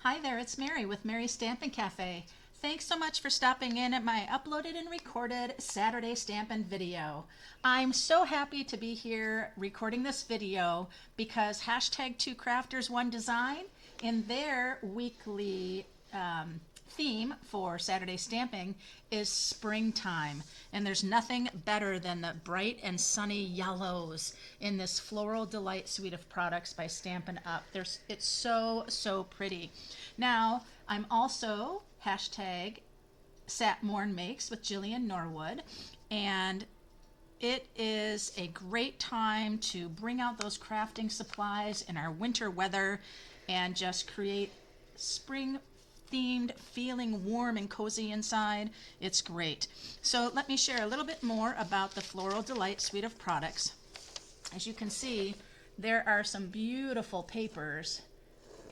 Hi there, it's Mary with Mary's Stampin' Cafe. Thanks so much for stopping in at my uploaded and recorded Saturday Stampin' video. I'm so happy to be here recording this video because hashtag 2crafters1design in their weekly theme for Saturday Stamping is springtime, and there's nothing better than the bright and sunny yellows in this Floral Delight suite of products by Stampin' Up. It's so pretty. Now, I'm also hashtag Satmorn Makes with Jillian Norwood, and it is a great time to bring out those crafting supplies in our winter weather and just create spring themed, feeling warm and cozy inside. It's great. So let me share a little bit more about the Floral Delight suite of products. As you can see, there are some beautiful papers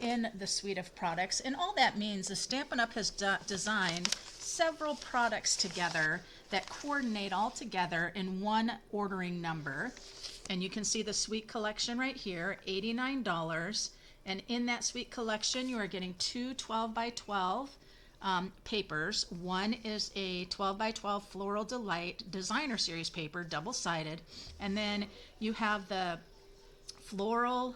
in the suite of products, and all that means is Stampin' Up! Has designed several products together that coordinate all together in one ordering number. And you can see the suite collection right here, $89. And in that suite collection, you are getting two 12 by 12 papers. One is a 12 by 12 Floral Delight Designer Series paper, double-sided. And then you have the Floral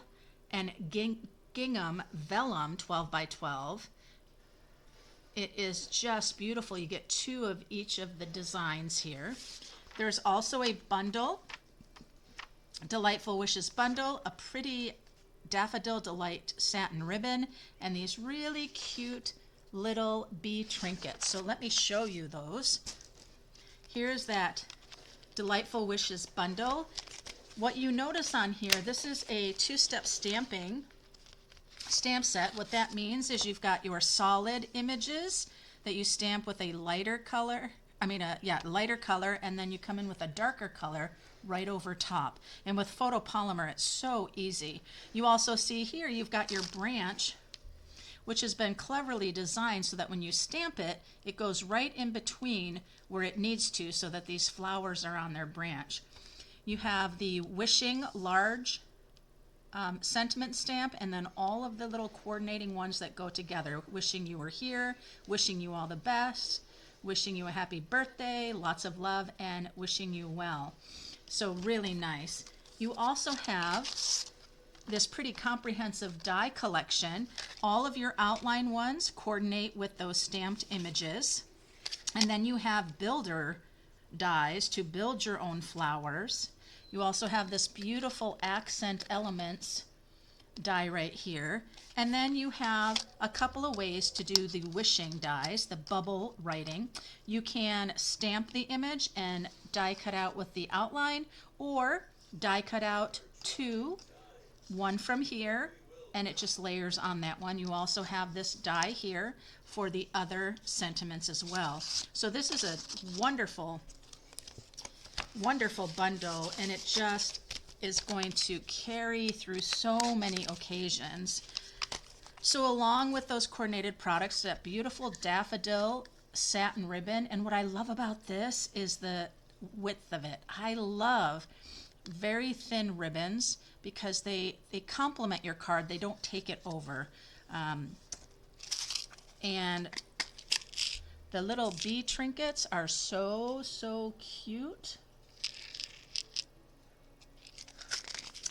and Gingham Vellum 12 by 12. It is just beautiful. You get two of each of the designs here. There's also a bundle, Delightful Wishes bundle, a pretty Daffodil Delight satin ribbon, and these really cute little bee trinkets. So let me show you those. Here's that Delightful Wishes bundle. What you notice on here, this is a two-step stamping stamp set. What that means is you've got your solid images that you stamp with a lighter color, lighter color, and then you come in with a darker color right over top. And with photopolymer, it's so easy. You also see here you've got your branch, which has been cleverly designed so that when you stamp it, it goes right in between where it needs to so that these flowers are on their branch. You have the Wishing large sentiment stamp, and then all of the little coordinating ones that go together. Wishing you were here, wishing you all the best, wishing you a happy birthday, lots of love, and wishing you well. So really nice. You also have this pretty comprehensive die collection. All of your outline ones coordinate with those stamped images. And then you have builder dies to build your own flowers. You also have this beautiful accent elements die right here. And then you have a couple of ways to do the wishing dies, the bubble writing. You can stamp the image and die cut out with the outline, or die cut out two, one from here, and it just layers on that one. You also have this die here for the other sentiments as well. So this is a wonderful bundle, and it just is going to carry through so many occasions. So along with those coordinated products, that beautiful daffodil satin ribbon, and what I love about this is the width of it. I love very thin ribbons because they complement your card. They don't take it over. And the little bee trinkets are so cute.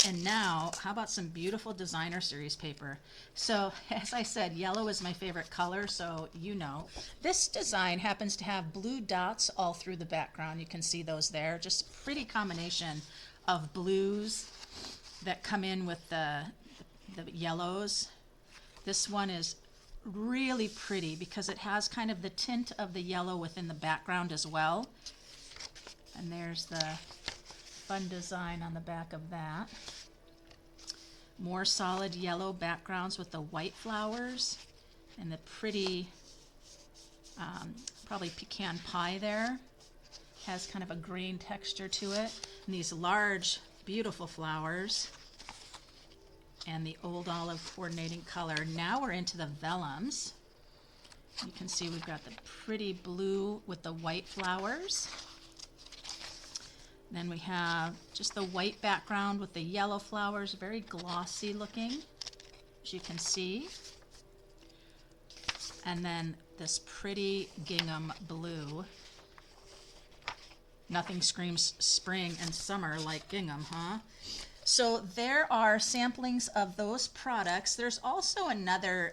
And now, how about some beautiful designer series paper? So, as I said, yellow is my favorite color, so you know. This design happens to have blue dots all through the background. You can see those there. Just pretty combination of blues that come in with the yellows. This one is really pretty because it has kind of the tint of the yellow within the background as well. And there's the fun design on the back of that. More solid yellow backgrounds with the white flowers and the pretty, probably pecan pie there. Has kind of a green texture to it. And these large, beautiful flowers. And the old olive coordinating color. Now we're into the vellums. You can see we've got the pretty blue with the white flowers. Then we have just the white background with the yellow flowers, very glossy looking, as you can see. and then this pretty gingham blue. Nothing screams spring and summer like gingham, huh? So there are samplings of those products. There's also another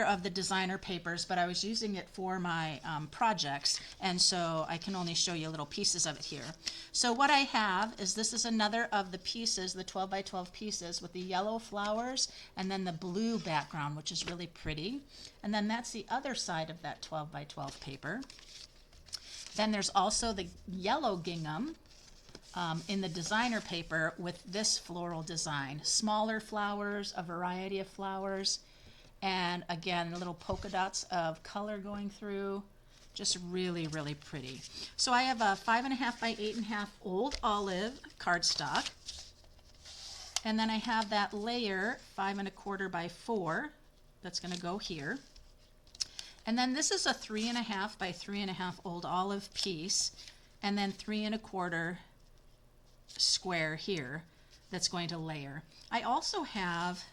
of the designer papers, but I was using it for my projects, and so I can only show you little pieces of it here. So what I have is, this is another of the pieces, the 12 by 12 pieces with the yellow flowers and then the blue background, which is really pretty. And then that's the other side of that 12 by 12 paper. Then there's also the yellow gingham in the designer paper with this floral design. Smaller flowers, a variety of flowers, and again, little polka dots of color going through. Just really, really pretty. So I have a 5.5 by 8.5 old olive cardstock. And then I have that layer 5.25 by 4 that's going to go here. And then this is a 3.5 by 3.5 old olive piece, and then 3.25 square here that's going to layer. I also have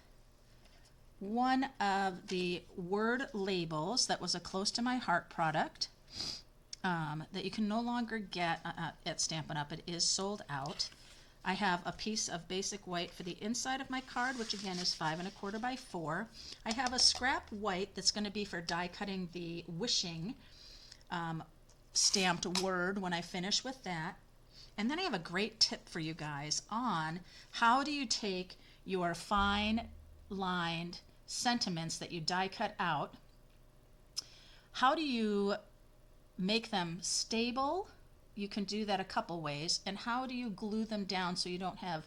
one of the word labels that was a close to my heart product that you can no longer get at Stampin' Up. It is sold out. I have a piece of basic white for the inside of my card, which again is 5.25 by 4. I have a scrap white that's going to be for die cutting the wishing stamped word when I finish with that. And then I have a great tip for you guys on how do you take your fine lined sentiments that you die cut out, how do you make them stable? You can do that a couple ways. And how do you glue them down so you don't have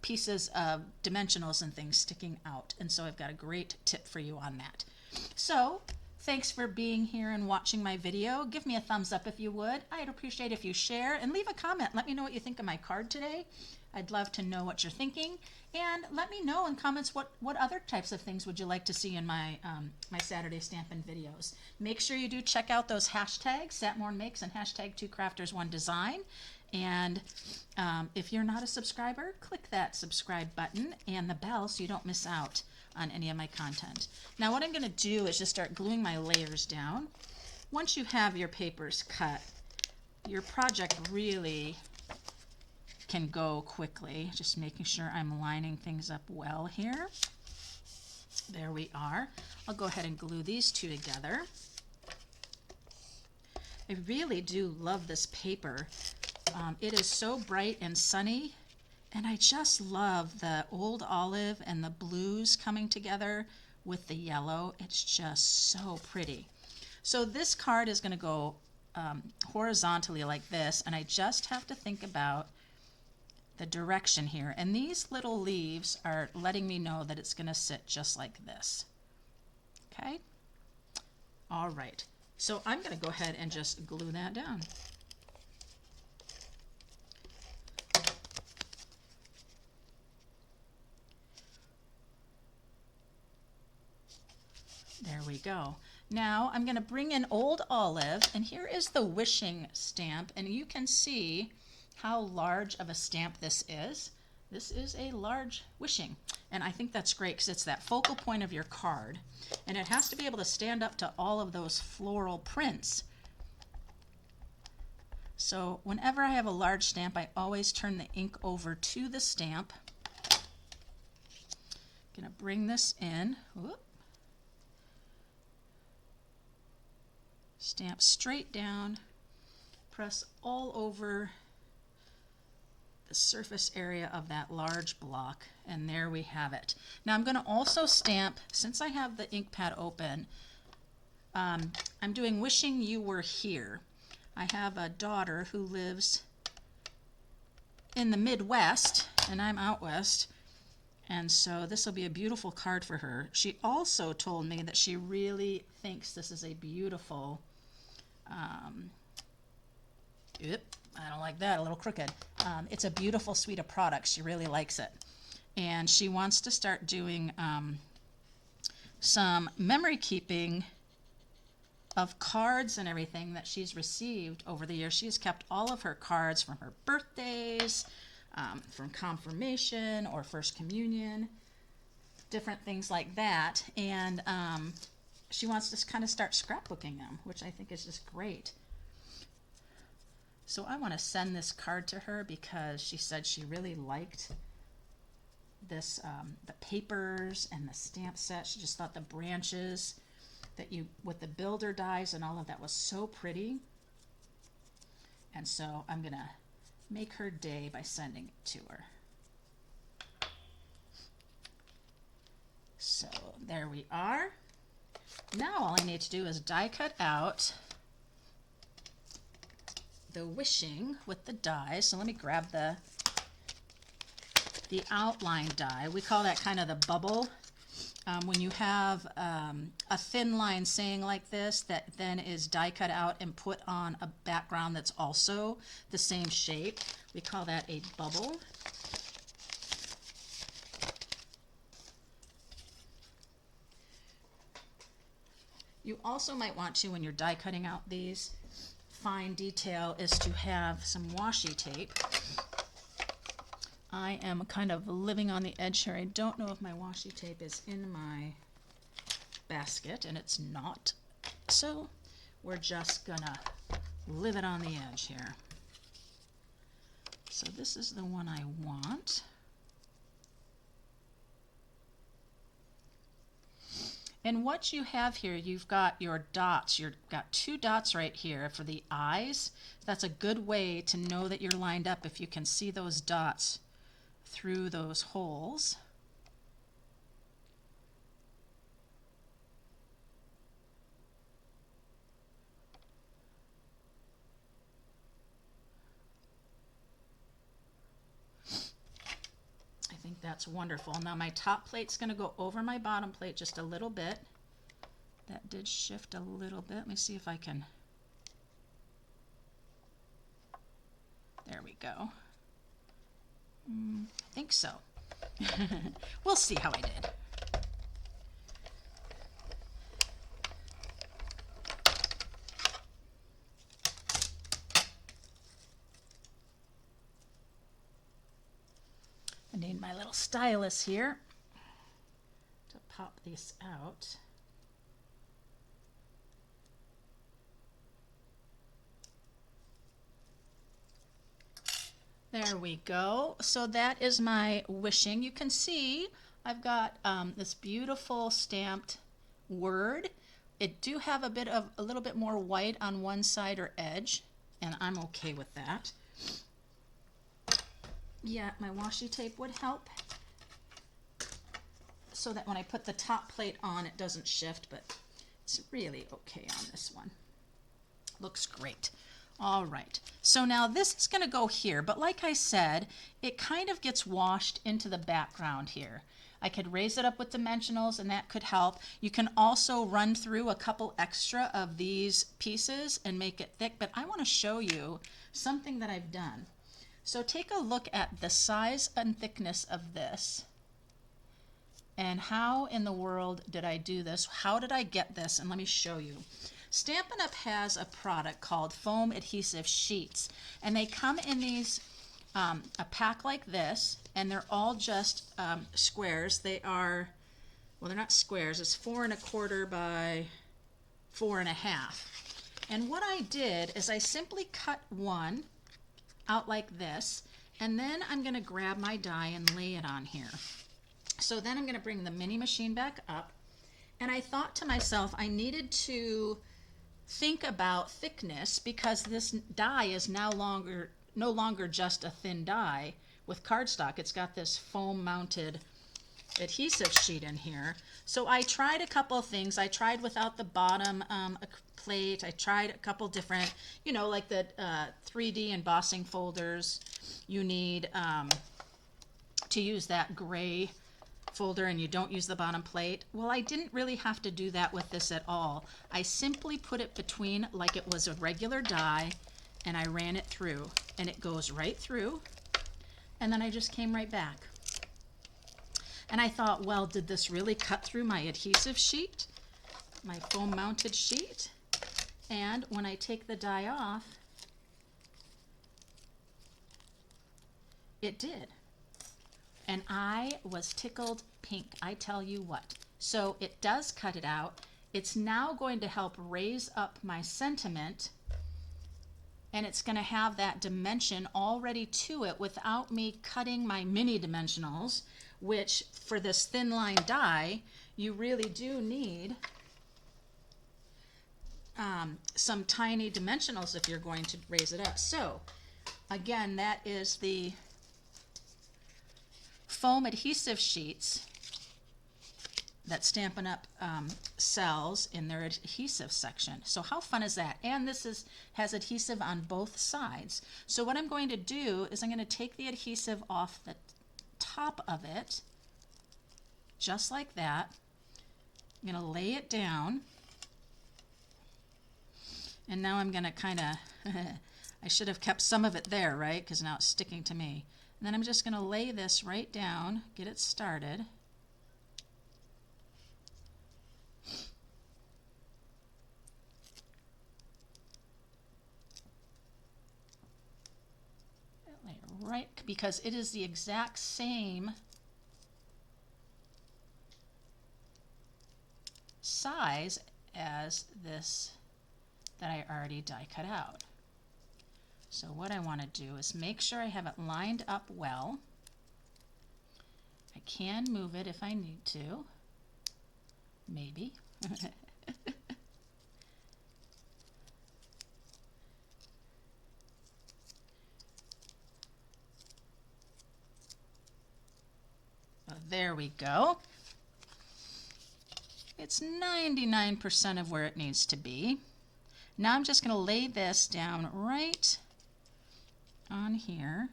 pieces of dimensionals and things sticking out? And so I've got a great tip for you on that. So thanks for being here and watching my video. Give me a thumbs up if you would. I'd appreciate if you share and leave a comment. Let me know what you think of my card today. I'd love to know what you're thinking. And let me know in comments what other types of things would you like to see in my my Saturday Stampin' videos. Make sure you do check out those hashtags, SatMornMakes and hashtag 2crafters1design. And if you're not a subscriber, click that subscribe button and the bell so you don't miss out on any of my content. Now what I'm going to do is just start gluing my layers down. Once you have your papers cut, your project really can go quickly. Just making sure I'm lining things up well here. There we are. I'll go ahead and glue these two together. I really do love this paper. It is so bright and sunny, and I just love the old olive and the blues coming together with the yellow. It's just so pretty. So this card is going to go horizontally like this, and I just have to think about the direction here. And these little leaves are letting me know that it's going to sit just like this. Okay? All right. So I'm going to go ahead and just glue that down. There we go. Now I'm going to bring in Old Olive, and here is the wishing stamp, and you can see how large of a stamp this is. This is a large wishing, and I think that's great because it's that focal point of your card, and it has to be able to stand up to all of those floral prints. So whenever I have a large stamp, I always turn the ink over to the stamp. I'm going to bring this in. Whoop. Stamp straight down, press all over the surface area of that large block, and there we have it. Now I'm going to also stamp, since I have the ink pad open, I'm doing Wishing You Were Here. I have a daughter who lives in the Midwest, and I'm out west, and so this will be a beautiful card for her. She also told me that she really thinks this is a beautiful I don't like that, a little crooked. It's a beautiful suite of products. She really likes it. And she wants to start doing some memory keeping of cards and everything that she's received over the years. She's kept all of her cards from her birthdays, from confirmation or first communion. different things like that. And she wants to kind of start scrapbooking them, which I think is just great. So I want to send this card to her because she said she really liked this, the papers and the stamp set. She just thought the branches that you, with the builder dies and all of that was so pretty. And so I'm going to make her day by sending it to her. So there we are. Now all I need to do is die cut out the wishing with the dies. So let me grab the outline die. We call that kind of the bubble. When you have a thin line saying like this that then is die cut out and put on a background that's also the same shape, we call that a bubble. You also might want to, when you're die cutting out these, fine detail is to have some washi tape. I am kind of living on the edge here. I don't know if my washi tape is in my basket, and it's not. So we're just gonna live it on the edge here. So this is the one I want. And what you have here, you've got your dots. You've got 2 dots right here for the eyes. That's a good way to know that you're lined up if you can see those dots through those holes. I think that's wonderful. Now my top plate's going to go over my bottom plate just a little bit. That did shift a little bit. Let me see if I can. There we go. I think so. We'll see how I did. I need my little stylus here to pop these out. There we go. So that is my wishing. You can see I've got this beautiful stamped word. It do have a little bit more white on one side or edge, and I'm okay with that. Yeah, my washi tape would help so that when I put the top plate on, it doesn't shift, but it's really okay on this one. Looks great. All right, so now this is going to go here, but like I said, it kind of gets washed into the background here. I could raise it up with dimensionals and that could help. You can also run through a couple extra of these pieces and make it thick, but I want to show you something that I've done. So take a look at the size and thickness of this. And how in the world did I do this? How did I get this? And let me show you. Stampin' Up! Has a product called foam adhesive sheets, and they come in these a pack like this, and they're all just squares. They are, well, they're not squares. It's 4 1/4 by 4 1/2. And what I did is I simply cut one out like this, and then I'm going to grab my die and lay it on here. So then I'm going to bring the mini machine back up, and I thought to myself I needed to think about thickness because this die is no longer just a thin die with cardstock. It's got this foam mounted adhesive sheet in here. So I tried a couple of things. I tried without the bottom plate. I tried a couple different, you know, like the 3D embossing folders. You need to use that gray folder and you don't use the bottom plate. Well, I didn't really have to do that with this at all. I simply put it between like it was a regular die and I ran it through and it goes right through, and then I just came right back. And I thought, well, did this really cut through my adhesive sheet, my foam mounted sheet? And when I take the die off, it did. And I was tickled pink, I tell you what. So it does cut it out. It's now going to help raise up my sentiment, and it's going to have that dimension already to it without me cutting my mini dimensionals, which for this thin line die, you really do need some tiny dimensionals if you're going to raise it up. So again, that is the foam adhesive sheets that Stampin' Up! Sells in their adhesive section. So how fun is that? And this has adhesive on both sides. So what I'm going to do is I'm going to take the adhesive off the top of it, just like that. I'm going to lay it down. And now I'm going to kind of, I should have kept some of it there, right? Because now it's sticking to me. And then I'm just going to lay this right down, get it started. Lay it right, because it is the exact same size as this that I already die cut out. So what I want to do is make sure I have it lined up well. I can move it if I need to, maybe. Oh, there we go. It's 99% of where it needs to be. Now I'm just going to lay this down right on here.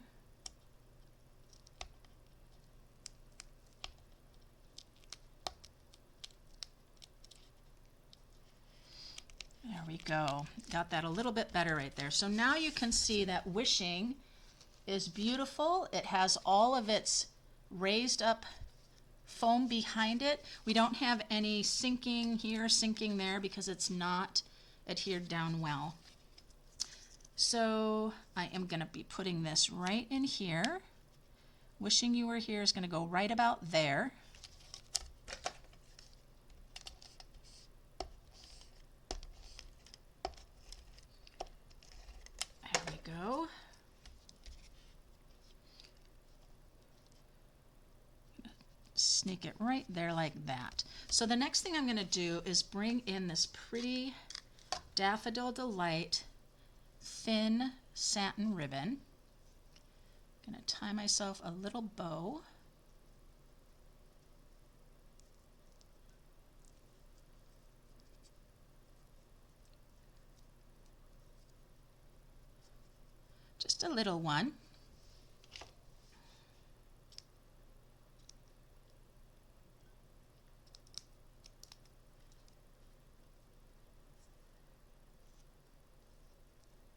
There we go. Got that a little bit better right there. So now you can see that wishing is beautiful. It has all of its raised up foam behind it. We don't have any sinking here, sinking there, because it's not adhered down well. So I am going to be putting this right in here. Wishing You Were Here is going to go right about there. There we go. Sneak it right there like that. So the next thing I'm going to do is bring in this pretty Daffodil Delight thin satin ribbon. I'm going to tie myself a little bow. Just a little one.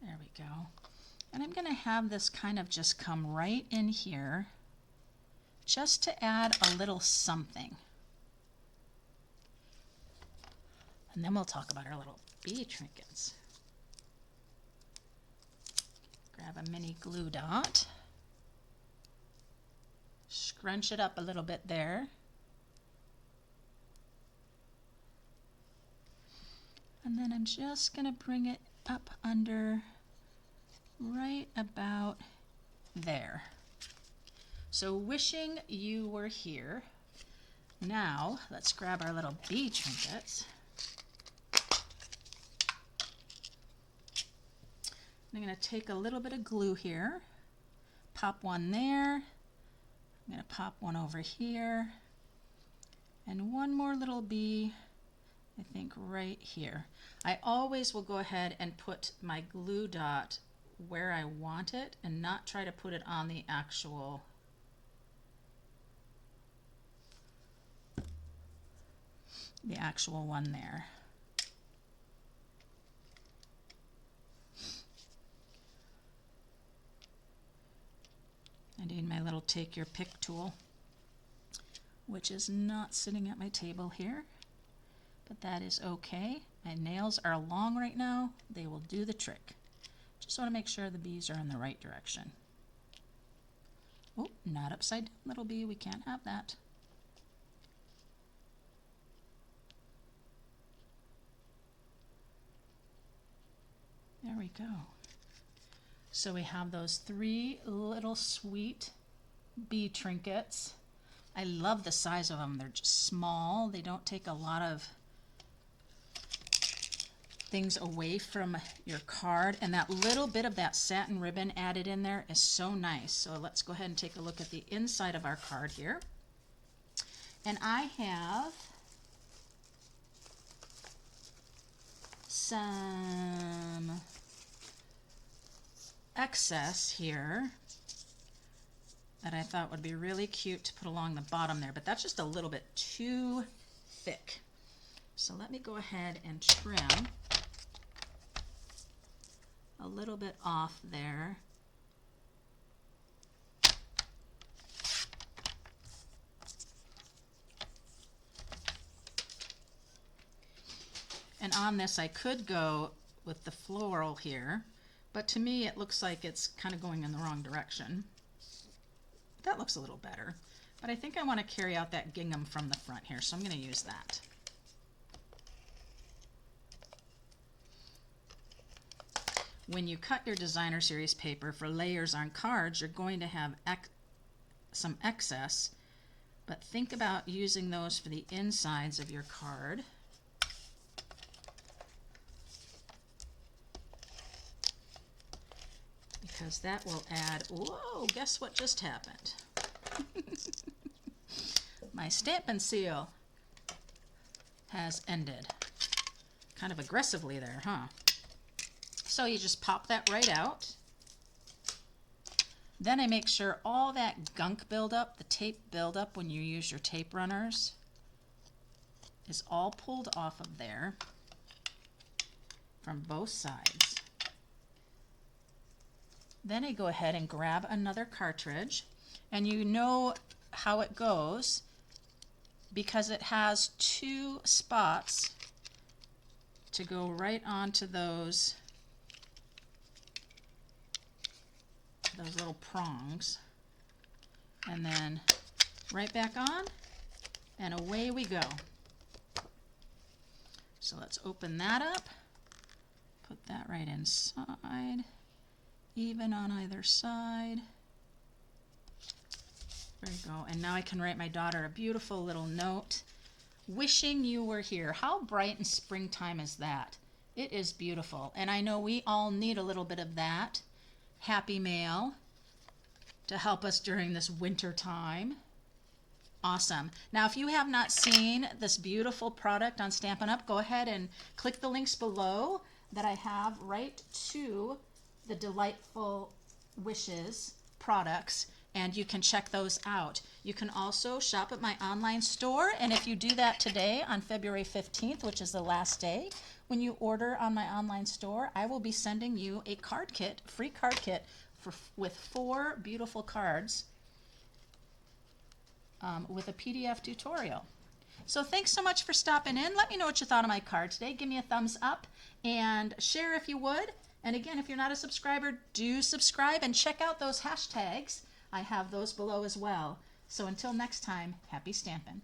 There we go. And I'm going to have this kind of just come right in here, just to add a little something. And then we'll talk about our little bee trinkets. Grab a mini glue dot, scrunch it up a little bit there. And then I'm just going to bring it up under right about there. So Wishing You Were Here. Now let's grab our little bee trinkets. I'm going to take a little bit of glue here, pop one there, I'm going to pop one over here, and one more little bee, I think right here. I always will go ahead and put my glue dot where I want it and not try to put it on the actual one there. I need my little take your pick tool, which is not sitting at my table here, but that is okay. My nails are long right now. They will do the trick. Just want to make sure the bees are in the right direction. Oh, not upside down, little bee. We can't have that. go. So we have those 3 little sweet bee trinkets. I love the size of them. They're just small. They don't take a lot of things away from your card, and that little bit of that satin ribbon added in there is so nice. So let's go ahead and take a look at the inside of our card here. And I have some excess here that I thought would be really cute to put along the bottom there, but that's just a little bit too thick. So let me go ahead and trim a little bit off there. And on this I could go with the floral here, but to me it looks like it's kind of going in the wrong direction. That looks a little better, but I think I want to carry out that gingham from the front here, so I'm going to use that. When you cut your designer series paper for layers on cards, you're going to have some excess, but think about using those for the insides of your card. Because that will add, whoa, guess what just happened? My Stampin' seal has ended. Kind of aggressively there, huh? So you just pop that right out. Then I make sure all that gunk buildup, the tape buildup when you use your tape runners, is all pulled off of there from both sides. Then I go ahead and grab another cartridge, and you know how it goes because it has 2 spots to go right onto those little prongs, and then right back on, and away we go. So let's open that up, put that right inside, even on either side. There you go. And now I can write my daughter a beautiful little note wishing you were here. How bright and springtime is that? It is beautiful, and I know we all need a little bit of that happy mail to help us during this winter time. Awesome. Now if you have not seen this beautiful product on Stampin' Up, go ahead and click the links below that I have right to the Delightful Wishes products, and you can check those out. You can also shop at my online store, and if you do that today on February 15th, which is the last day, when you order on my online store, I will be sending you a card kit, free card kit with 4 beautiful cards with a PDF tutorial. So thanks so much for stopping in. Let me know what you thought of my card today. Give me a thumbs up and share if you would. And again, if you're not a subscriber, do subscribe and check out those hashtags. I have those below as well. So until next time, happy stampin'.